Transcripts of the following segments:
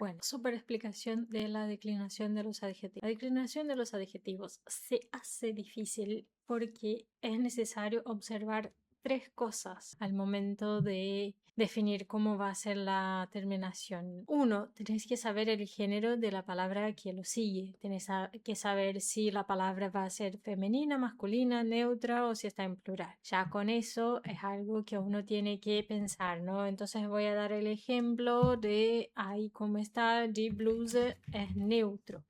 Bueno, súper explicación de la declinación de los adjetivos. La declinación de los adjetivos se hace difícil porque es necesario observar tres cosas al momento de definir cómo va a ser la terminación. Uno, tenés que saber el género de la palabra que lo sigue. Tenés que saber si la palabra va a ser femenina, masculina, neutra o si está en plural. Ya con eso es algo que uno tiene que pensar, ¿no? Entonces voy a dar el ejemplo de ahí como está, die Bluse es neutro.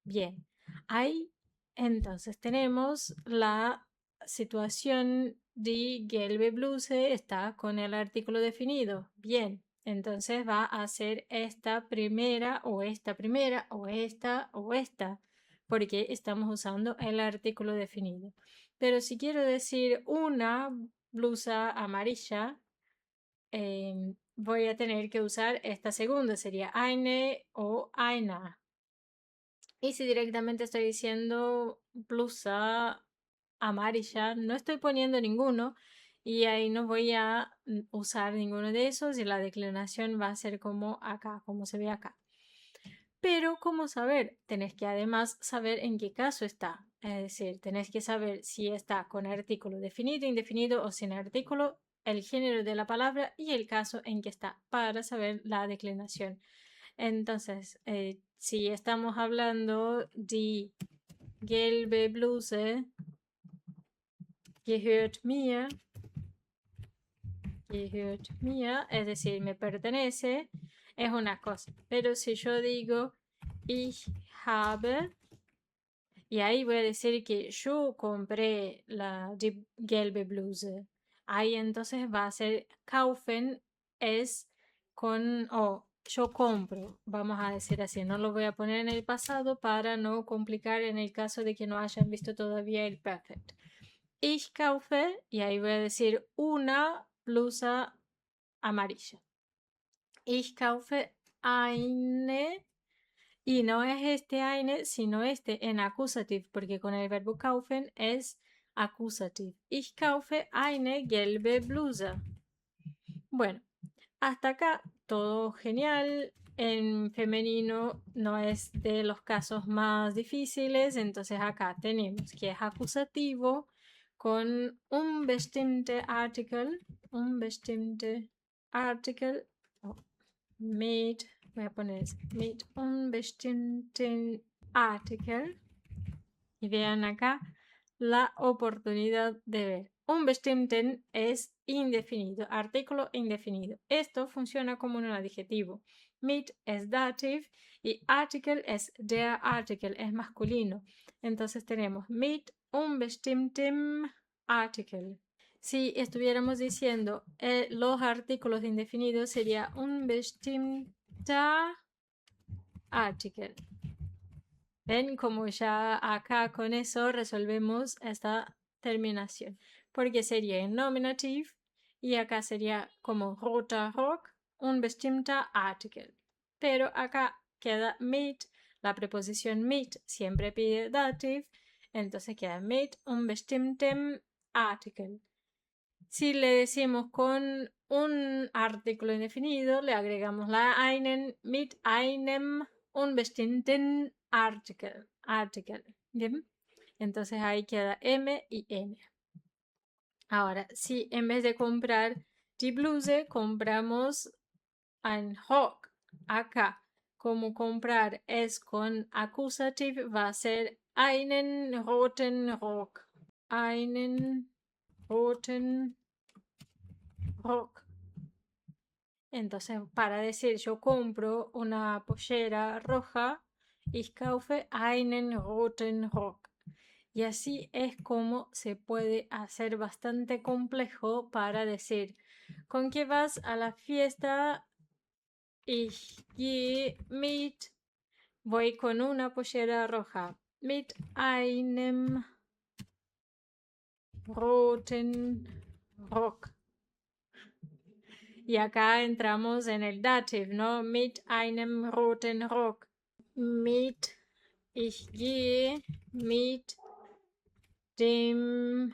Bien, ahí entonces tenemos la situación de gelbe Bluse está con el artículo definido. Bien, entonces va a ser esta primera o esta primera o esta o esta, porque estamos usando el artículo definido. Pero si quiero decir una blusa amarilla, voy a tener que usar esta segunda, sería eine o einer. Y si directamente estoy diciendo blusa amarilla, no estoy poniendo ninguno y ahí no voy a usar ninguno de esos y la declinación va a ser como acá, como se ve acá. Pero, ¿cómo saber? Tenés que además saber en qué caso está. Es decir, tenés que saber si está con artículo definido, indefinido o sin artículo, el género de la palabra y el caso en que está para saber la declinación. Entonces, si estamos hablando de gelbe Bluse gehört mir, es decir, me pertenece, es una cosa. Pero si yo digo ich habe, y ahí voy a decir que yo compré die gelbe Bluse, ahí entonces va a ser kaufen es con yo compro, vamos a decir así, no lo voy a poner en el pasado para no complicar en el caso de que no hayan visto todavía el perfect. Ich kaufe, y ahí voy a decir una blusa amarilla. Ich kaufe eine, y no es este eine, sino este en accusative, porque con el verbo kaufen es accusative. Ich kaufe eine gelbe Bluse. Bueno, hasta acá todo genial. En femenino no es de los casos más difíciles, entonces acá tenemos que es acusativo con un bestimmte Artikel, mit, voy a poner mit un bestimmten Artikel, y vean acá la oportunidad de ver. Un bestimmten es indefinido, artículo indefinido. Esto funciona como un adjetivo. Mit es dative y article es der Artikel, es masculino. Entonces tenemos mit un bestimmten Artikel. Si estuviéramos diciendo los artículos indefinidos sería un bestimmter Artikel. ¿Ven? Como ya acá con eso resolvemos esta terminación. Porque sería en nominative y acá sería como roter Rock, un bestimmter Artikel. Pero acá queda mit, la preposición mit siempre pide dative, entonces queda mit un bestimmtem Artikel. Si le decimos con un artículo indefinido, le agregamos la einen mit einem unbestimmten Artikel. ¿Bien? Entonces ahí queda M y N. Ahora, si en vez de comprar die Bluse, compramos ein Rock. Acá, como comprar es con accusative, va a ser einen roten Rock. Einen roten Rock. Entonces, para decir yo compro una pollera roja, ich kaufe einen roten Rock. Y así es como se puede hacer bastante complejo para decir, ¿con qué vas a la fiesta? Ich gehe mit, voy con una pollera roja, mit einem roten Rock. Y acá entramos en el dative, ¿no? Mit einem roten Rock. Ich gehe mit dem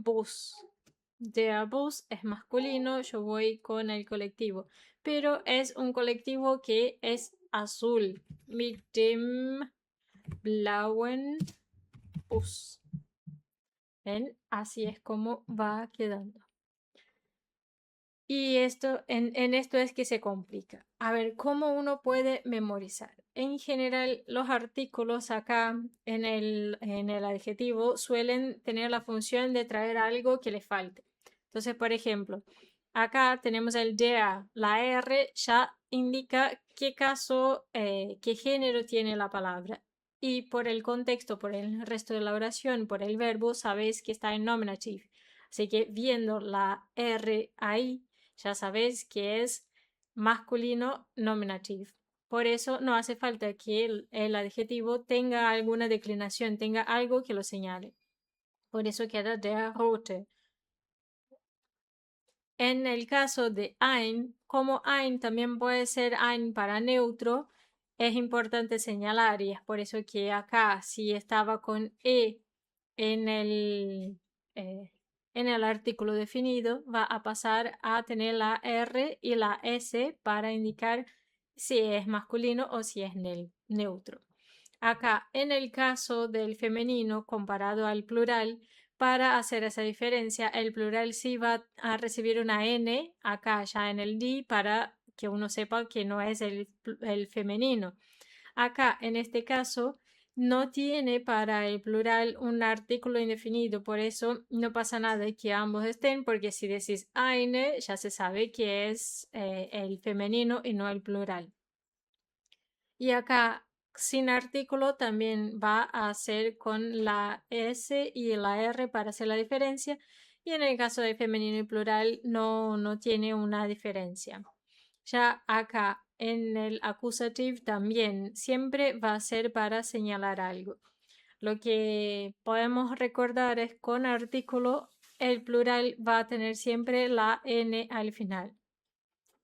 Bus. Der Bus es masculino, yo voy con el colectivo. pero es un colectivo que es azul. Mit dem blauen Bus. ¿Ven? Así es como va quedando. Y esto, en esto es que se complica. A ver, ¿cómo uno puede memorizar? En general, los artículos acá en el adjetivo suelen tener la función de traer algo que le falte. Entonces, por ejemplo, acá tenemos el der, la R ya indica qué caso, qué género tiene la palabra. Y por el contexto, por el resto de la oración, por el verbo, sabéis que está en nominative. Así que viendo la R ahí, ya sabéis que es masculino nominative. Por eso no hace falta que el adjetivo tenga alguna declinación, tenga algo que lo señale. Por eso queda der rote. En el caso de ein, como ein también puede ser ein para neutro, es importante señalar y es por eso que acá si estaba con e en el artículo definido va a pasar a tener la R y la S para indicar si es masculino o si es neutro. Acá, en el caso del femenino comparado al plural, para hacer esa diferencia, el plural sí va a recibir una N acá ya en el D para que uno sepa que no es el femenino. Acá, en este caso, no tiene para el plural un artículo indefinido, por eso no pasa nada que ambos estén, porque si decís eine, ya se sabe que es el femenino y no el plural. Y acá, sin artículo, también va a ser con la S y la R para hacer la diferencia. Y en el caso de femenino y plural no tiene una diferencia. Ya acá en el acusativo también siempre va a ser para señalar algo. Lo que podemos recordar es con artículo el plural va a tener siempre la N al final.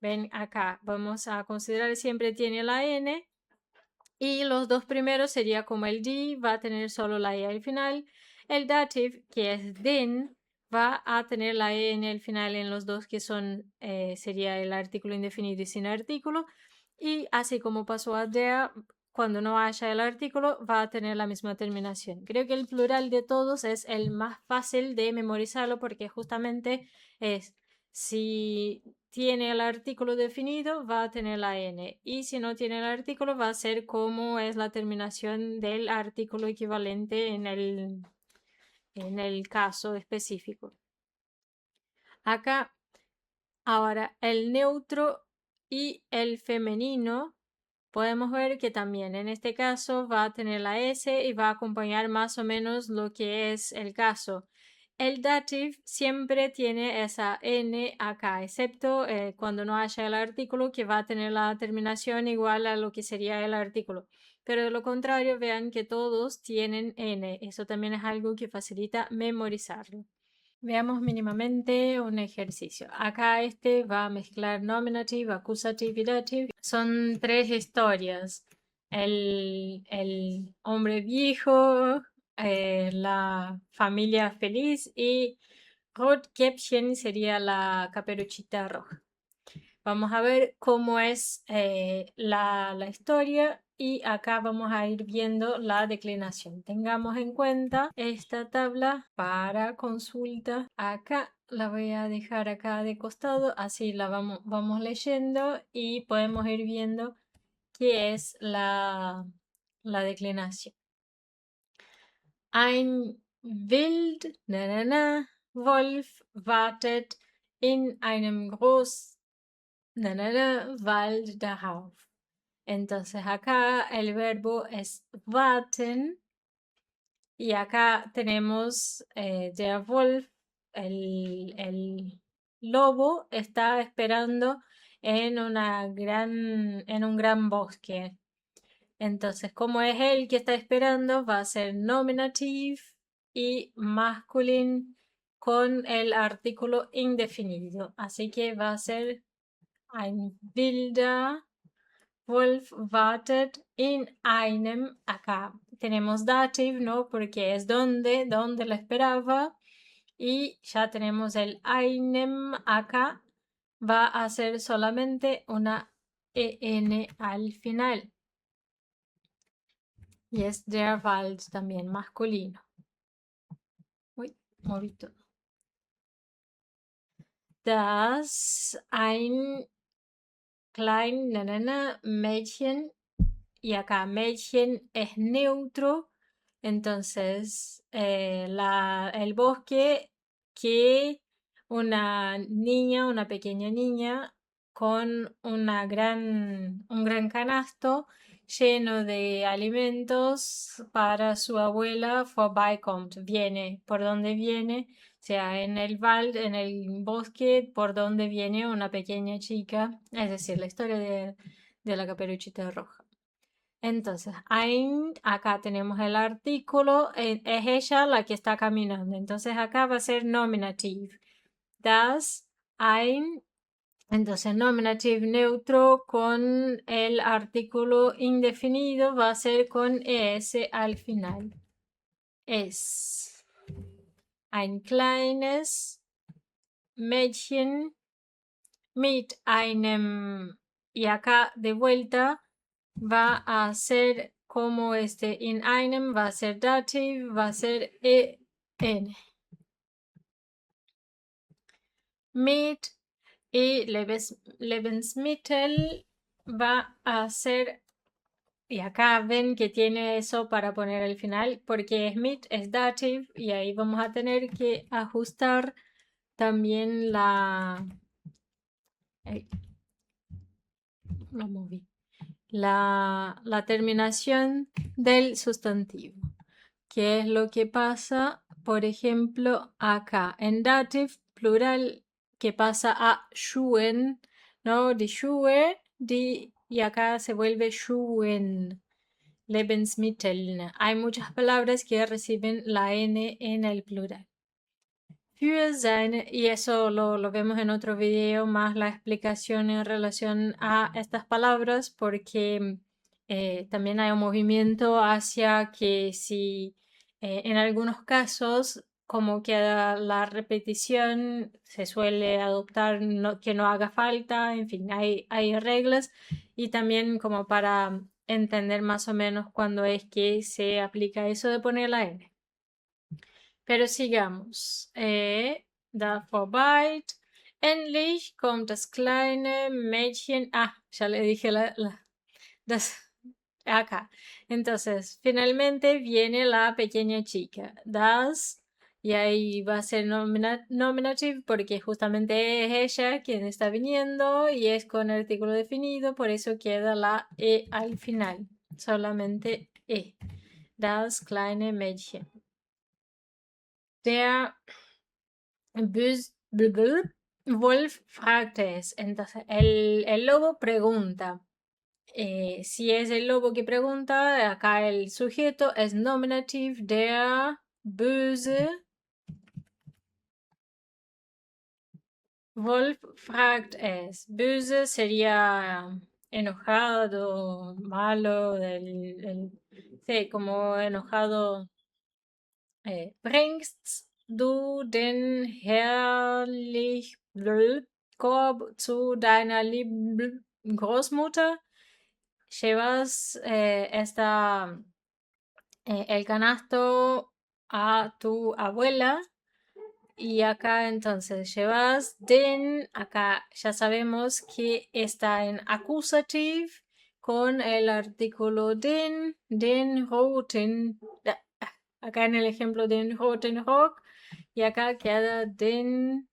Ven acá, vamos a considerar siempre tiene la N y los dos primeros sería como el D, va a tener solo la E al final. El dative, que es den, va a tener la E en el final en los dos que son, sería el artículo indefinido y sin artículo. Y así como pasó a der, cuando no haya el artículo, va a tener la misma terminación. Creo que el plural de todos es el más fácil de memorizarlo porque justamente es si tiene el artículo definido, va a tener la N. Y si no tiene el artículo, va a ser como es la terminación del artículo equivalente en el caso específico. Acá, ahora, el neutro y el femenino, podemos ver que también en este caso va a tener la S y va a acompañar más o menos lo que es el caso. El dative siempre tiene esa N acá, excepto cuando no haya el artículo que va a tener la terminación igual a lo que sería el artículo. Pero de lo contrario, vean que todos tienen N. Eso también es algo que facilita memorizarlo. Veamos mínimamente un ejercicio. Acá este va a mezclar nominative, accusative y dative. Son tres historias. El hombre viejo, la familia feliz y Rotkäppchen sería la caperucita roja. Vamos a ver cómo es la historia y acá vamos a ir viendo la declinación. Tengamos en cuenta esta tabla para consulta. Acá la voy a dejar acá de costado, así la vamos leyendo y podemos ir viendo qué es la declinación. Ein Wolf wartet in einem Wald darauf. Entonces acá el verbo es warten y acá tenemos der Wolf, el lobo está esperando en un gran bosque. Entonces, como es él que está esperando, va a ser nominative y masculino con el artículo indefinido. Así que va a ser ein wilder Wolf wartet in einem. Acá tenemos dative, ¿no? Porque es donde la esperaba. Y ya tenemos el einem acá va a ser solamente una EN al final. Y es der Wald también masculino. Uy, moví todo. Das ein klein Mädchen. Y acá Mädchen es neutro. Entonces, el bosque que una niña, una pequeña niña, con un gran canasto lleno de alimentos para su abuela vorbeikommt. Viene, por donde viene, o sea, en el en el bosque, por donde viene una pequeña chica, es decir, la historia de la caperucita roja. Entonces, acá tenemos el artículo, es ella la que está caminando. Entonces, acá va a ser nominative. Das ein, entonces nominative neutro con el artículo indefinido va a ser con es al final. Es ein kleines Mädchen mit einem, y acá de vuelta va a ser como in einem, va a ser dative, va a ser en. Mit y Lebensmittel va a ser, y acá ven que tiene eso para poner al final, porque mit es dative y ahí vamos a tener que ajustar también lo moví. La terminación del sustantivo. ¿Qué es lo que pasa, por ejemplo, acá? En dative plural, que pasa a Schuhen, ¿no? Die Schuhe, y acá se vuelve Schuhen. Lebensmittel. Hay muchas palabras que reciben la N en el plural. Für seine, y eso lo vemos en otro video, más la explicación en relación a estas palabras, porque también hay un movimiento hacia que si en algunos casos, como que la repetición se suele adoptar que no haga falta, en fin, hay reglas y también como para entender más o menos cuándo es que se aplica eso de poner la N. Pero sigamos. Da vorbei. Endlich kommt das kleine Mädchen. Ah, ya le dije acá. Entonces, finalmente viene la pequeña chica. Das. Y ahí va a ser nominative porque justamente es ella quien está viniendo y es con artículo definido, por eso queda la E al final. Solamente E. Das kleine Mädchen. Der Wolf fragt es. Entonces, el lobo pregunta. Si es el lobo que pregunta, acá el sujeto es nominative. Der böse Wolf fragt es. Böse sería enojado, malo, sí, como enojado. Bringst du den Korb zu deiner lieben Großmutter? Llevas el canasto a tu abuela. Y acá entonces llevas den, acá ya sabemos que está en accusative con el artículo den roten, acá en el ejemplo den roten Rock, y acá queda den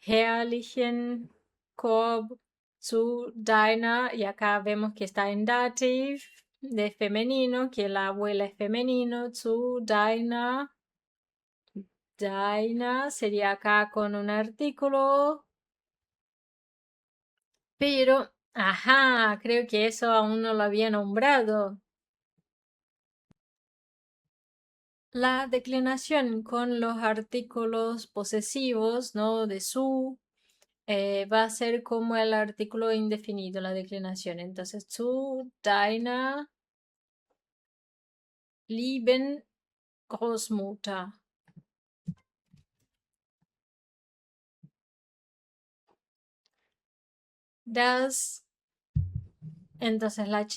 herrlichen Korb zu deiner, y acá vemos que está en dative de femenino, que la abuela es femenino, zu deiner. Daina sería acá con un artículo, pero, ajá, creo que eso aún no lo había nombrado. La declinación con los artículos posesivos, ¿no? De su, va a ser como el artículo indefinido, la declinación. Entonces, zu deiner lieben Großmutter. Das. Entonces la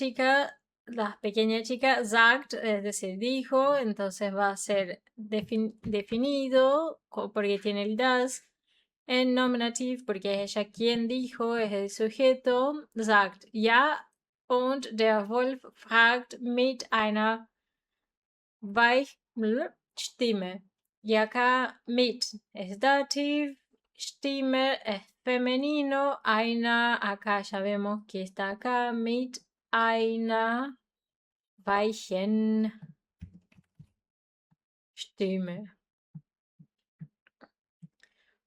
pequeña chica, sagt, es decir, dijo, entonces va a ser definido porque tiene el das. En nominativ, porque es ella quien dijo, es el sujeto, sagt ja und der Wolf fragt mit einer Weichstimme. Y acá mit es dativ, Stimme es femenino, einer, acá ya vemos que está acá, mit einer weichen Stimme.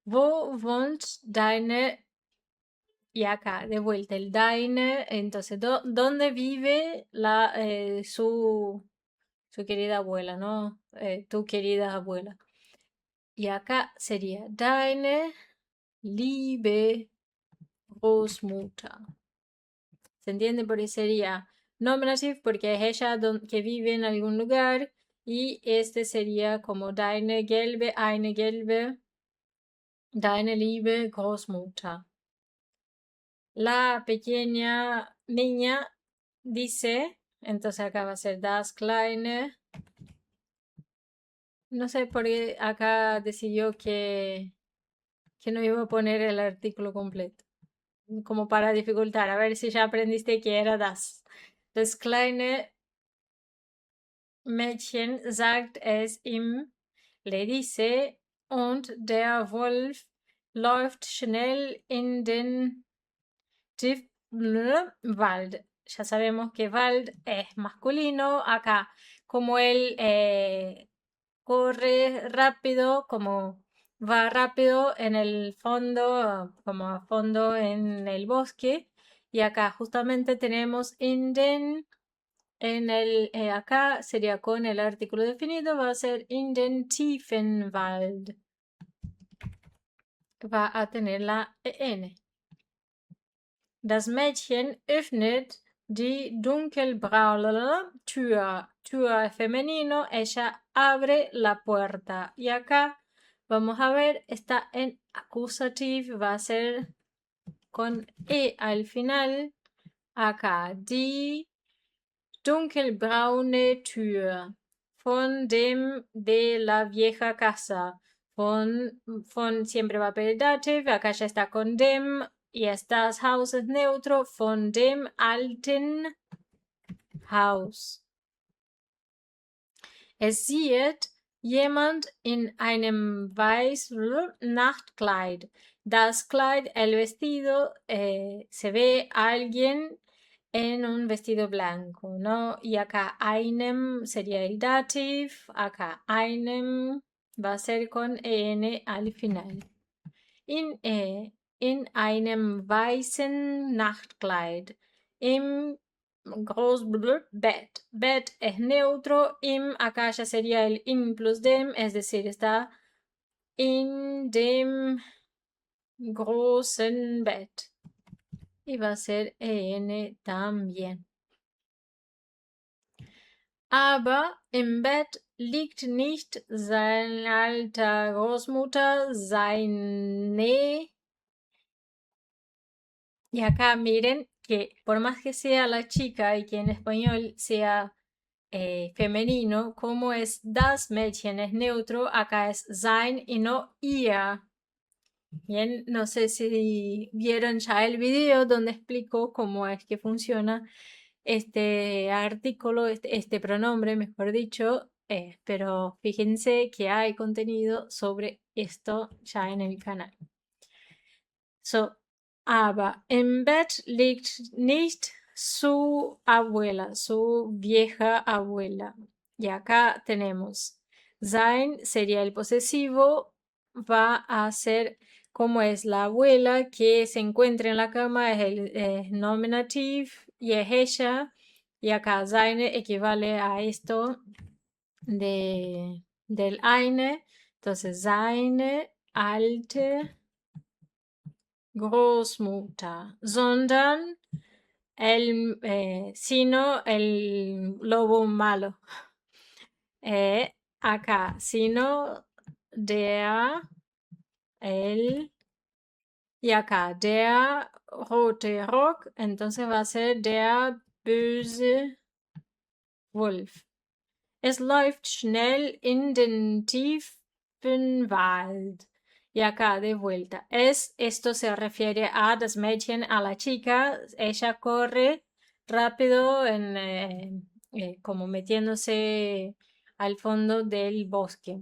Wo wohnt deine? Y acá, de vuelta, el deine, entonces, ¿dónde vive su querida abuela, ¿no? Tu querida abuela. Y acá sería deine liebe Großmutter. ¿Se entiende? Porque sería nominativ porque es ella que vive en algún lugar y este sería como deine gelbe, deine liebe Großmutter. La pequeña niña dice, entonces acá va a ser das kleine. No sé por qué acá decidió que no iba a poner el artículo completo, como para dificultar. A ver si ya aprendiste que era das. Das kleine Mädchen sagt es ihm, le dice, und der Wolf läuft schnell in den Wald. Ya sabemos que Wald es masculino. Acá, como él corre rápido, como va rápido en el fondo, como a fondo en el bosque. Y acá justamente tenemos in den, acá sería con el artículo definido, va a ser in den tiefen Wald. Va a tener la en. Das Mädchen öffnet die dunkelbraune Tür. Tür femenino, ella abre la puerta. Y acá vamos a ver, está en acusativ, va a ser con e al final. Acá, die dunkelbraune Tür von de la vieja casa. Von siempre va a pedir dative, acá ya está con dem. Y das Haus es neutro, von dem alten Haus. Es sieht jemand in einem weißen Nachtkleid. Das Kleid, el vestido, se ve alguien en un vestido blanco, ¿no? Y acá einem sería el dative, acá einem va a ser con en al final. In einem weißen Nachtkleid. Im Bett. Bett es neutro. Im, acá ya sería el in plus dem, es decir, está in dem großen Bett. Y va a ser en también. Aber im Bett liegt nicht seine alte Großmutter, seine. Y acá miren que por más que sea la chica y que en español sea femenino, como es das Mädchen es neutro, acá es sein y no ihr. Bien, no sé si vieron ya el video donde explico cómo es que funciona este artículo, este pronombre, mejor dicho, pero fíjense que hay contenido sobre esto ya en el canal. So, aber im Bett liegt nicht su abuela, su vieja abuela. Y acá tenemos sein sería el posesivo, va a ser como es la abuela que se encuentra en la cama, es el nominativ y es ella. Y acá seine equivale a esto del eine. Entonces, seine alte Großmutter, sondern sino el lobo malo. Acá, sino el, Y acá, der rote Rock, entonces va a ser der böse Wolf. Es läuft schnell in den tiefen Wald. Y acá, de vuelta. Esto se refiere a das Mädchen, a la chica. Ella corre rápido como metiéndose al fondo del bosque.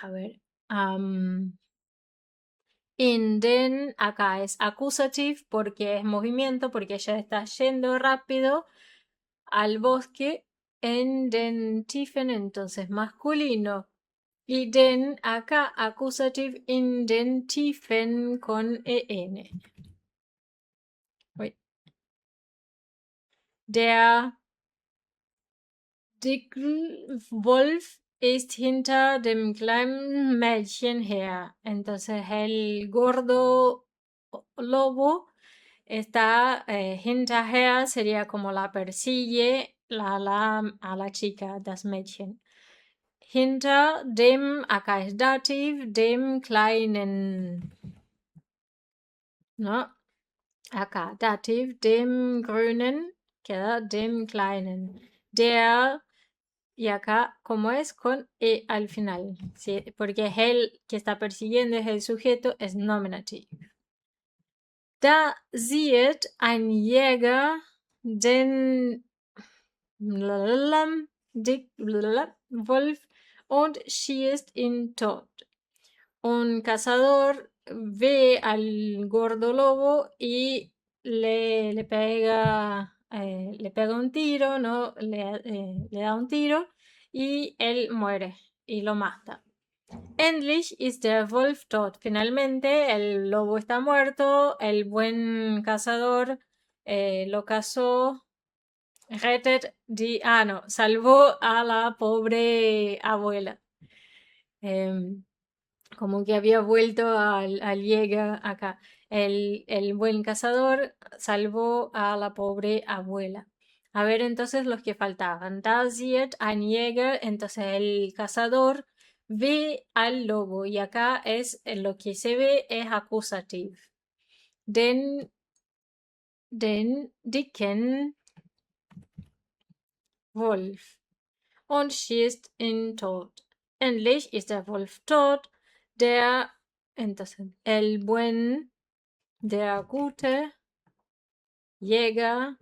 A ver. In den, acá es accusative porque es movimiento, porque ella está yendo rápido al bosque. En den Tiefen, entonces masculino. Y den, acá accusative in den Tiefen con en. Uy. Der dicke Wolf ist hinter dem kleinen Mädchen her. Entonces el gordo lobo está hinterher, sería como la persigue a la chica, das Mädchen. Hinter dem, acá es dativ, dem kleinen, ¿no? Acá, dativ, dem grünen, queda dem kleinen. Der, y acá, como es con e al final, ¿sí? Porque es el que está persiguiendo, es el sujeto, es nominativ. Da sieht ein Jäger den Wolf und schießt ihn tot. Un cazador ve al gordo lobo y le pega un tiro, ¿no? Le da un tiro y él muere y lo mata. Endlich ist der Wolf tot. Finalmente el lobo está muerto, el buen cazador lo cazó. Rettet die, no, salvó a la pobre abuela. Como que había vuelto al Jäger acá. El buen cazador salvó a la pobre abuela. A ver, entonces los que faltaban. Da sieht ein Jäger, entonces el cazador ve al lobo. Y acá es lo que se ve es acusativo. Den dicken Wolf und schießt ihn tot. Endlich ist der Wolf tot. Entonces, el buen, der gute Jäger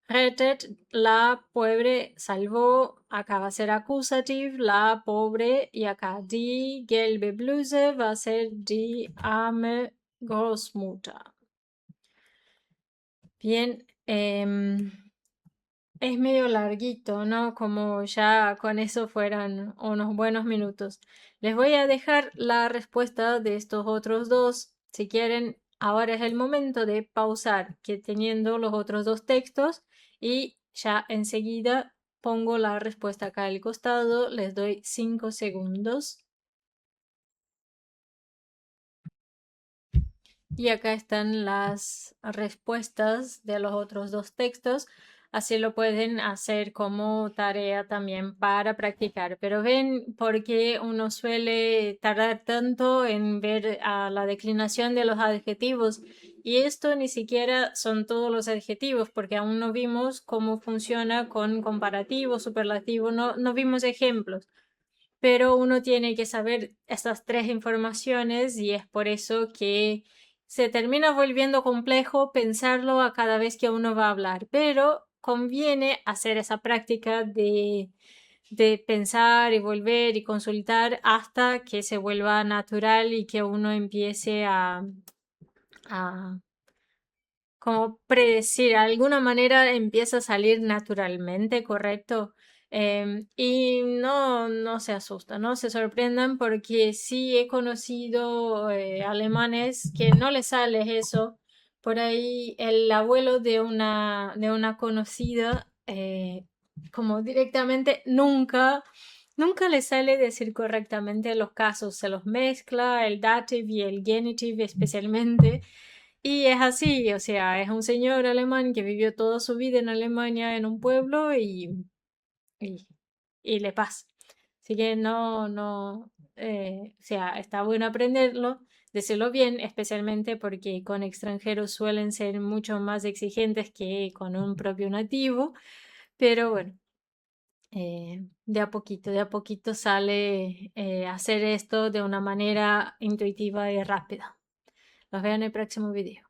rettet, la pobre salvó, acá va a ser acusativ, la pobre, y acá die gelbe Bluse va a ser die arme Großmutter. Bien, es medio larguito, ¿no? Como ya con eso fueran unos buenos minutos. Les voy a dejar la respuesta de estos otros dos. Si quieren, ahora es el momento de pausar, que teniendo los otros dos textos, y ya enseguida pongo la respuesta acá al costado. Les doy 5 segundos. Y acá están las respuestas de los otros dos textos. Así lo pueden hacer como tarea también para practicar. Pero ven por qué uno suele tardar tanto en ver la declinación de los adjetivos. Y esto ni siquiera son todos los adjetivos, porque aún no vimos cómo funciona con comparativo, superlativo, no vimos ejemplos. Pero uno tiene que saber estas tres informaciones y es por eso que se termina volviendo complejo pensarlo a cada vez que uno va a hablar, pero conviene hacer esa práctica de pensar y volver y consultar hasta que se vuelva natural y que uno empiece a como predecir, de alguna manera empieza a salir naturalmente, ¿correcto? Y no se asustan, no se sorprendan porque sí he conocido alemanes que no les sale eso. Por ahí el abuelo de una conocida, como directamente nunca le sale decir correctamente los casos, se los mezcla, el dative y el genitive especialmente. Y es así, o sea, es un señor alemán que vivió toda su vida en Alemania en un pueblo y, y le pasa. Así que o sea, está bueno aprenderlo. decirlo bien, especialmente porque con extranjeros suelen ser mucho más exigentes que con un propio nativo, pero bueno, de a poquito sale hacer esto de una manera intuitiva y rápida. Los veo en el próximo video.